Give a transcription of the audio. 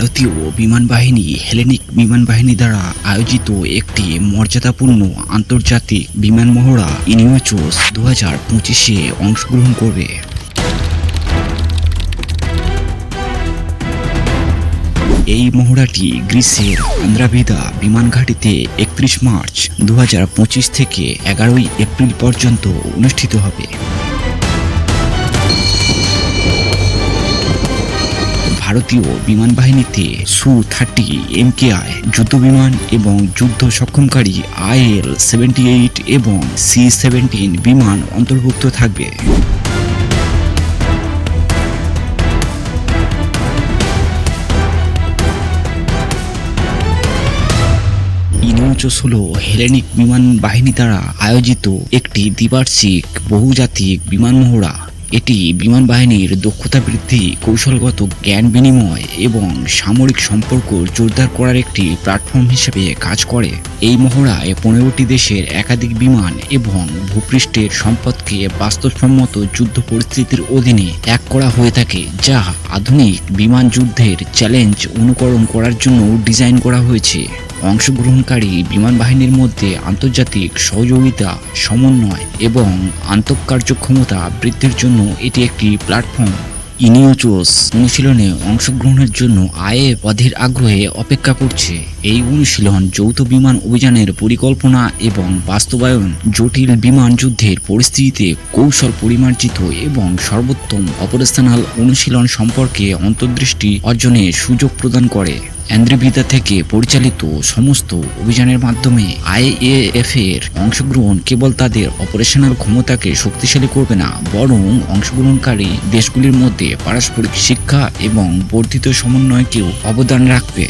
ভারতীয় বিমান বাহিনী হেলেনিক বিমান বাহিনী দ্বারা আয়োজিত একটি মর্যাদাপূর্ণ আন্তর্জাতিক বিমান মহড়া ইনিওচোস 2025-এ অংশগ্রহণ করবে। এই মহড়াটি গ্রিসের আন্দ্রাভিদা বিমান ঘাঁটিতে 31 মার্চ 2025 থেকে 11 এপ্রিল পর্যন্ত অনুষ্ঠিত হবে। ভারতীয় বিমান বাহিনীতে সু-30 MKI যুদ্ধবিমান এবং যুদ্ধ সক্ষমকারী IL-78 এবং C-17 বিমান অন্তর্ভুক্ত থাকবে। ইনিওচোস হল হেলেনিক বিমান বাহিনী দ্বারা আয়োজিত একটি দ্বিবার্ষিক বহুজাতিক বিমান মহড়া। এটি বিমান বাহিনীর দক্ষতা বৃদ্ধি, কৌশলগত জ্ঞান বিনিময় এবং সামরিক সম্পর্ক জোরদার করার একটি প্ল্যাটফর্ম হিসেবে কাজ করে। এই মহড়ায় 15টি দেশের একাধিক বিমান এবং ভূপৃষ্ঠের সম্পদকে বাস্তবসম্মত যুদ্ধ পরিস্থিতির অধীনে এক করা হয়ে থাকে, যা আধুনিক বিমান যুদ্ধের চ্যালেঞ্জ অনুকরণ করার জন্য ডিজাইন করা হয়েছে। অংশগ্রহণকারী বিমান বাহিনীর মধ্যে আন্তর্জাতিক সহযোগিতা, সমন্বয় এবং আন্তঃকার্যক্ষমতা বৃদ্ধির জন্য এটি একটি প্ল্যাটফর্ম। ইনিওচোস অনুশীলনে অংশগ্রহণের জন্য আইএএফ অধীর আগ্রহে অপেক্ষা করছে। এই অনুশীলন যৌথ বিমান অভিযানের পরিকল্পনা এবং বাস্তবায়ন, জটিল বিমান যুদ্ধের পরিস্থিতিতে কৌশল পরিমার্জিত এবং সর্বোত্তম অপারেশনাল অনুশীলন সম্পর্কে অন্তর্দৃষ্টি অর্জনের সুযোগ প্রদান করে। আন্দ্রাভিদা থেকে পরিচালিত সমস্ত অভিযানের মাধ্যমে আইএএফ এর অংশগ্রহণ কেবল তাদের অপারেশনাল ক্ষমতাকে শক্তিশালী করবে না, বরং অংশগ্রহণকারী দেশগুলির মধ্যে পারস্পরিক শিক্ষা এবং বর্ধিত সমন্বয়কেও অবদান রাখবে।